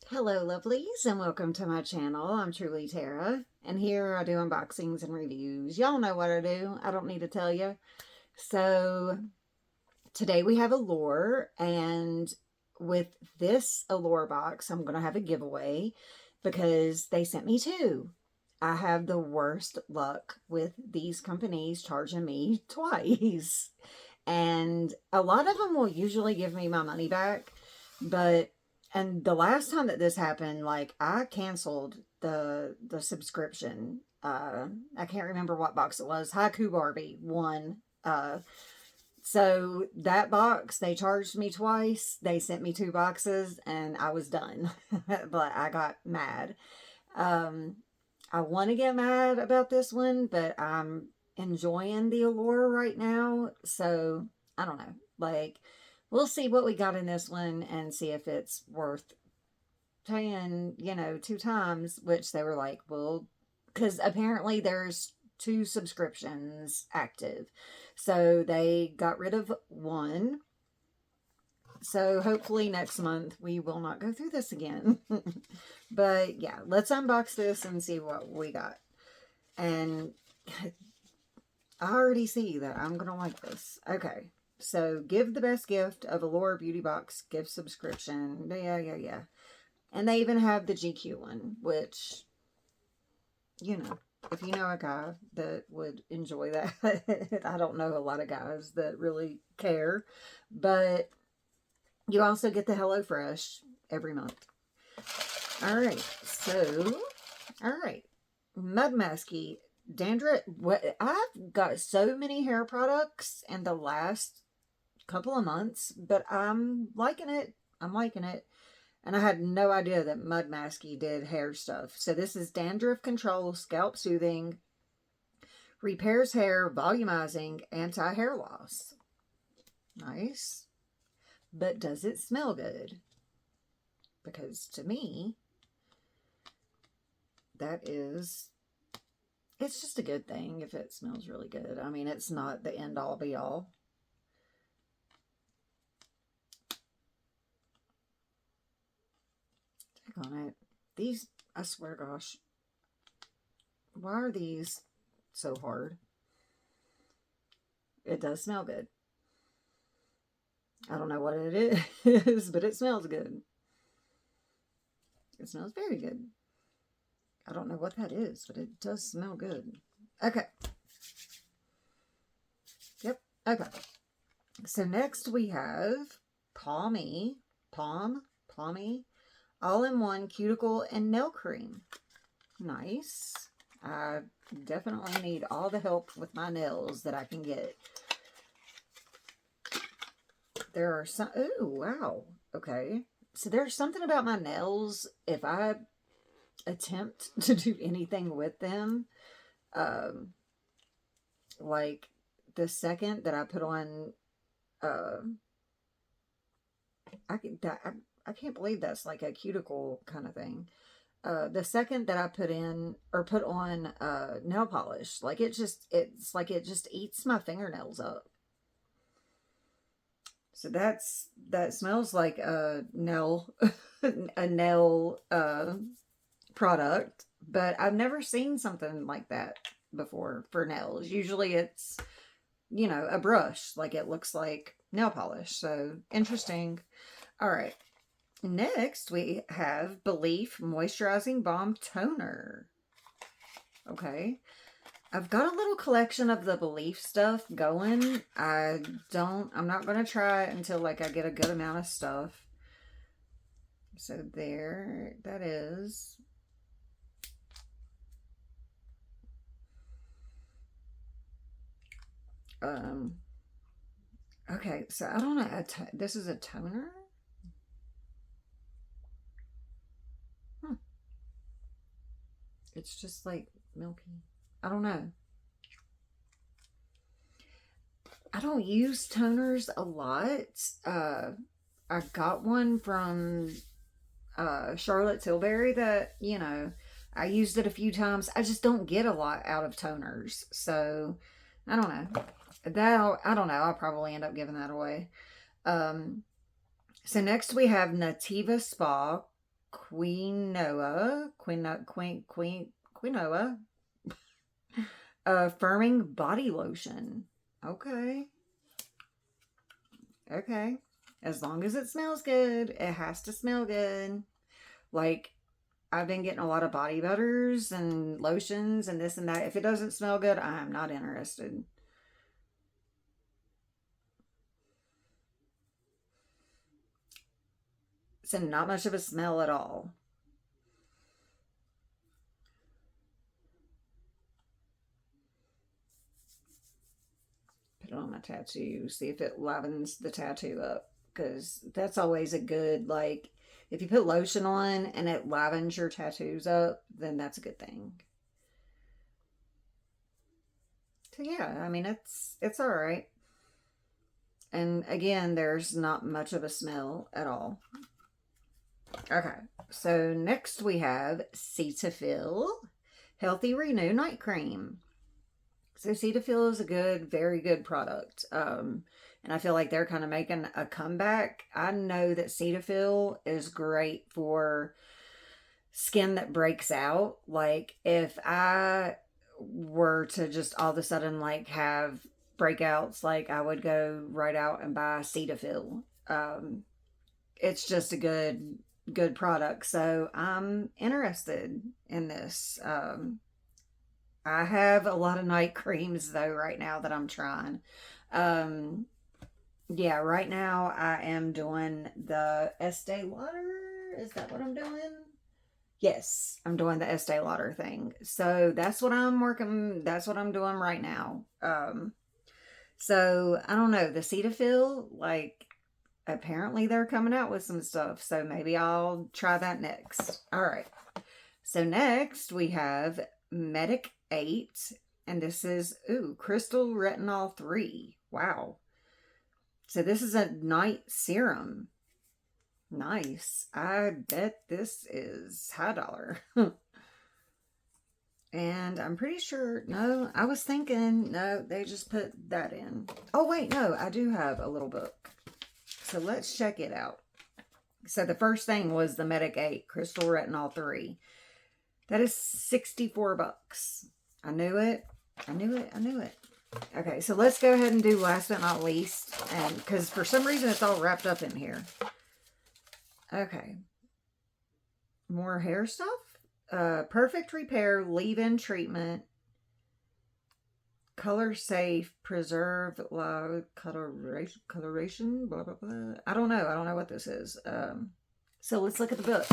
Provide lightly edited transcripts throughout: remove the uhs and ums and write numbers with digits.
Hello lovelies and welcome to my channel. I'm truly Tara and here I do unboxings and reviews. Y'all know what I do. I don't need to tell you. So today we have Allure, and with this Allure box I'm going to have a giveaway because they sent me two. I have the worst luck with these companies charging me twice. And a lot of them will usually give me my money back, and the last time that this happened, like, I canceled the subscription. I can't remember what box it was. Haiku Barbie one. So that box, they charged me twice. They sent me two boxes and I was done. But I got mad. I want to get mad about this one, but I'm enjoying the Allure right now. So I don't know. Like, we'll see what we got in this one and see if it's worth paying, two times, which they were like, well, because apparently there's two subscriptions active. So they got rid of one. So hopefully next month we will not go through this again. But yeah, let's unbox this and see what we got. And I already see that I'm going to like this. Okay. So, give the best gift of Allure Beauty Box gift subscription. Yeah. And they even have the GQ one, which, if you know a guy that would enjoy that. I don't know a lot of guys that really care. But you also get the HelloFresh every month. Alright, so, Mud Masky dandruff. I've got so many hair products in the last couple of months, but I'm liking it. And I had no idea that Mud Masky did hair stuff. So this is dandruff control, scalp soothing, repairs hair, volumizing, anti-hair loss. Nice. But does it smell good? Because to me, it's just a good thing if it smells really good. I mean, it's not the end all be all. Check on it. These, I swear gosh, why are these so hard? It does smell good. I don't know what it is, but it smells good. It smells very good. I don't know what that is, but it does smell good. Okay. Yep. Okay. So next we have Palmy all-in-one cuticle and nail cream. Nice. I definitely need all the help with my nails that I can get. There are some... Oh, wow. Okay. So there's something about my nails, if I attempt to do anything with them, like the second that I put on, I can't believe that's like a cuticle kind of thing. The second that I put on nail polish, like it's like it just eats my fingernails up. So that smells like a nail a nail product, but I've never seen something like that before for nails. Usually it's, a brush, like it looks like nail polish. So interesting. All right. Next we have Belief Moisturizing Balm Toner. Okay. I've got a little collection of the Belief stuff going. I'm not going to try it until like I get a good amount of stuff. So there that is. Okay, so I don't know. This is a toner? It's just like milky. I don't know. I don't use toners a lot. I got one from Charlotte Tilbury that, I used it a few times. I just don't get a lot out of toners. So, I don't know. I don't know. I'll probably end up giving that away. So next we have Nativa Spa quinoa firming body lotion. Okay. Okay. As long as it smells good, it has to smell good. Like, I've been getting a lot of body butters and lotions and this and that. If it doesn't smell good, I'm not interested. So not much of a smell at all. Put it on my tattoo. See if it livens the tattoo up. Because that's always a good, like, if you put lotion on and it livens your tattoos up, then that's a good thing. So yeah, I mean, it's all right. And again, there's not much of a smell at all. Okay, so next we have Cetaphil Healthy Renew Night Cream. So Cetaphil is a good, very good product. And I feel like they're kind of making a comeback. I know that Cetaphil is great for skin that breaks out. Like if I were to just all of a sudden like have breakouts, like I would go right out and buy Cetaphil. It's just a good product. So I'm interested in this. I have a lot of night creams though right now that I'm trying. Yeah, right now I am doing the Estee Lauder. Is that what I'm doing? Yes, I'm doing the Estee Lauder thing. So that's what I'm working. That's what I'm doing right now. So I don't know, the Cetaphil, like apparently they're coming out with some stuff. So maybe I'll try that next. All right. So next we have Medic 8, and this is, Crystal Retinol 3. Wow. So this is a night serum. Nice. I bet this is high dollar. And I'm pretty sure, no, I was thinking, no, they just put that in. Oh, wait, no, I do have a little book. So let's check it out. So the first thing was the Medic 8 Crystal Retinol 3. That is $64. I knew it. I knew it. I knew it. Okay, so let's go ahead and do last but not least. And because for some reason it's all wrapped up in here. Okay. More hair stuff. Perfect Repair Leave-In Treatment. Color Safe. Preserve Coloration. Blah, blah, blah. I don't know. I don't know what this is. So let's look at the book.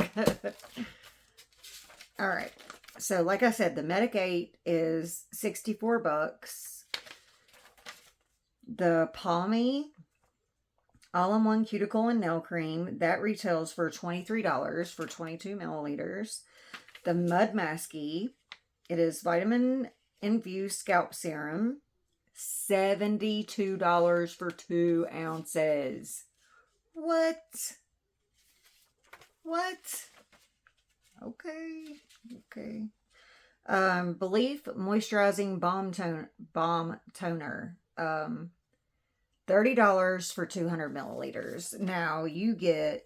All right. So like I said, the Medic 8 is $64. The Palmy All-in-One Cuticle and Nail Cream, that retails for $23 for 22 milliliters. The Mud Masky, it is Vitamin Infused Scalp Serum, $72 for 2 ounces. What? What? Okay. Okay. Belief Moisturizing Balm Toner. $30 for 200 milliliters. Now you get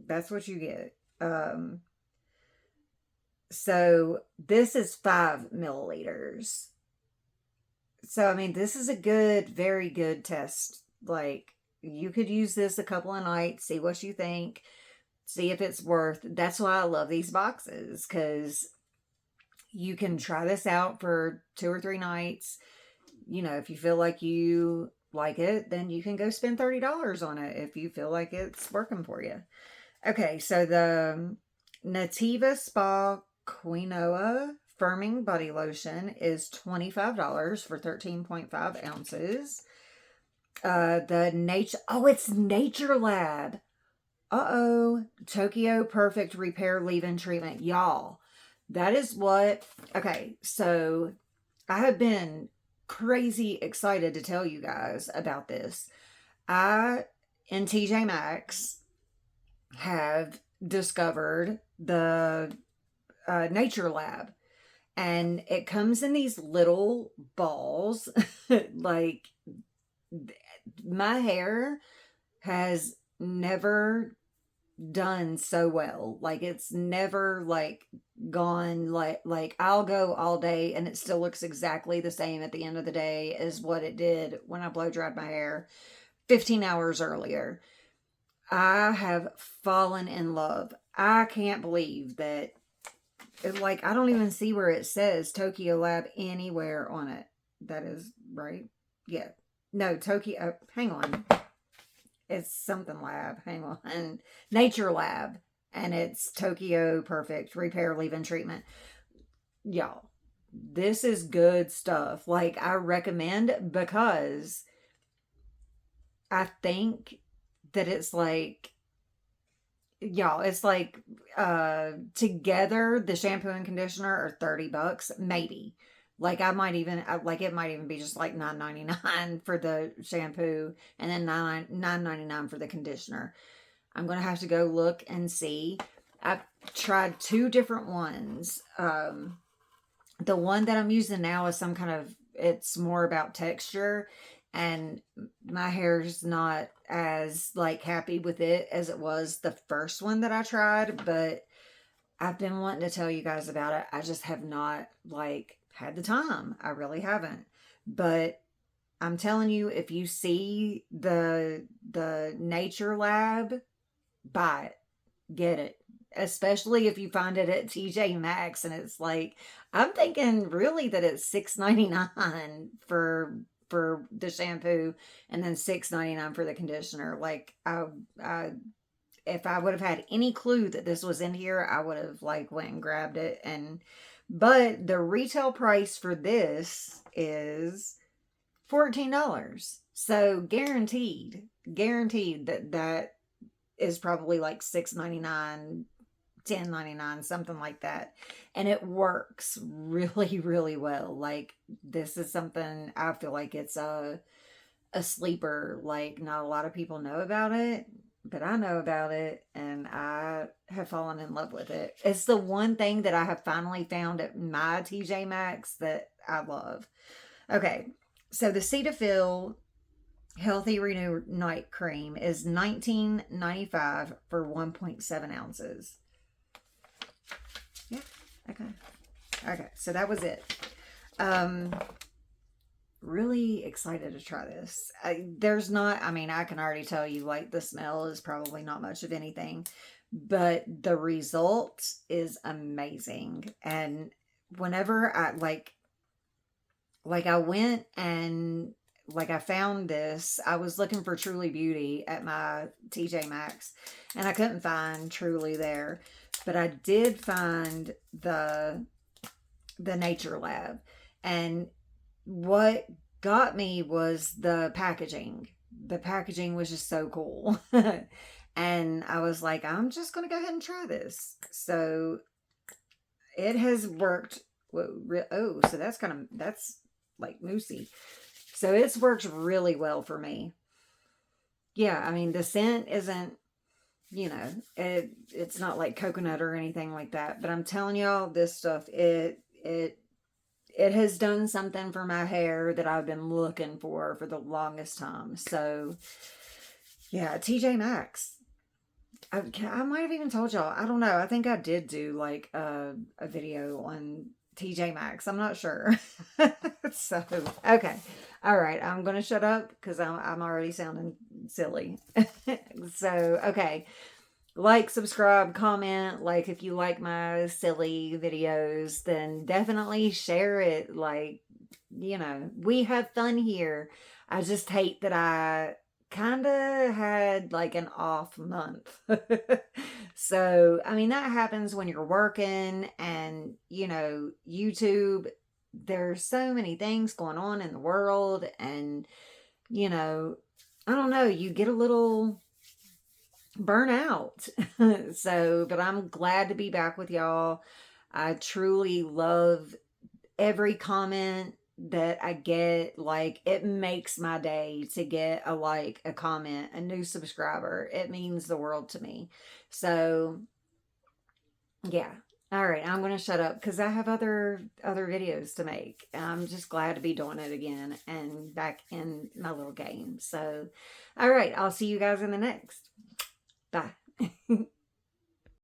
that's what you get. So this is 5 milliliters. So, I mean, this is a good, very good test. Like, you could use this a couple of nights, see what you think, see if it's worth. That's why I love these boxes, because you can try this out for 2 or 3 nights. You know, if you feel like you like it, then you can go spend $30 on it if you feel like it's working for you. Okay, so the Nativa Spa Quinoa Firming Body Lotion is $25 for 13.5 ounces. It's Nature Lab. Tokyo Perfect Repair Leave-In Treatment. Y'all, that is what, okay, so I have been crazy excited to tell you guys about this. I, in TJ Maxx, have discovered the Nature Lab. And it comes in these little balls. Like, my hair has never done so well. Like, it's never like gone like I'll go all day and it still looks exactly the same at the end of the day as what it did when I blow dried my hair 15 hours earlier. I have fallen in love. I can't believe that. Like, I don't even see where it says Tokyo Lab anywhere on it. That is right. Yeah. No, Tokyo. Hang on. It's something lab. Hang on. Nature Lab. And it's Tokyo Perfect Repair Leave-In Treatment. Y'all, this is good stuff. Like, I recommend, because I think that it's like, y'all, it's like together the shampoo and conditioner are $30, maybe. Like, I might even like, it might even be just like $9.99 for the shampoo and then $9.99 for the conditioner. I'm gonna have to go look and see. I've tried two different ones. The one that I'm using now is some kind of, it's more about texture, and my hair's not as like happy with it as it was the first one that I tried, but I've been wanting to tell you guys about it. I just have not like had the time. I really haven't. But I'm telling you, if you see the Nature Lab, buy it. Get it. Especially if you find it at TJ Maxx, and it's like, I'm thinking really that it's $6.99 for the shampoo and then $6.99 for the conditioner. Like, I if I would have had any clue that this was in here, I would have like went and grabbed it. But the retail price for this is $14. So guaranteed that is probably like $6.99, $10.99, something like that. And it works really, really well. Like, this is something, I feel like it's a sleeper. Like, not a lot of people know about it, but I know about it, and I have fallen in love with it. It's the one thing that I have finally found at my TJ Maxx that I love. Okay, so the Cetaphil Healthy Renew Night Cream is $19.95 for 1.7 ounces. Yeah, okay, so that was it. Really excited to try this. There's not, I mean, I can already tell you, like, the smell is probably not much of anything, but the result is amazing. And whenever I like I went and like I found this, I was looking for Truly Beauty at my TJ Maxx, and I couldn't find Truly there, but I did find the Nature Lab. And what got me was the packaging. The packaging was just so cool. And I was like, I'm just going to go ahead and try this. So it has worked. Oh, so that's like moussey. So it's worked really well for me. Yeah, I mean, the scent isn't, it's not like coconut or anything like that. But I'm telling y'all, this stuff, it has done something for my hair that I've been looking for the longest time. So, yeah, TJ Maxx. I might have even told y'all. I don't know. I think I did do like a video on TJ Maxx. I'm not sure. So, okay. All right. I'm going to shut up because I'm already sounding silly. So, okay. Like, subscribe, comment. Like, if you like my silly videos, then definitely share it. Like, we have fun here. I just hate that I kind of had like an off month. So, I mean, that happens when you're working, and, YouTube, there's so many things going on in the world, and, I don't know, you get a little burnout. So, but I'm glad to be back with y'all. I truly love every comment that I get. Like, it makes my day to get a comment, a new subscriber. It means the world to me. So, yeah. All right, I'm going to shut up because I have other videos to make. I'm just glad to be doing it again and back in my little game. So, all right, I'll see you guys in the next. Bye.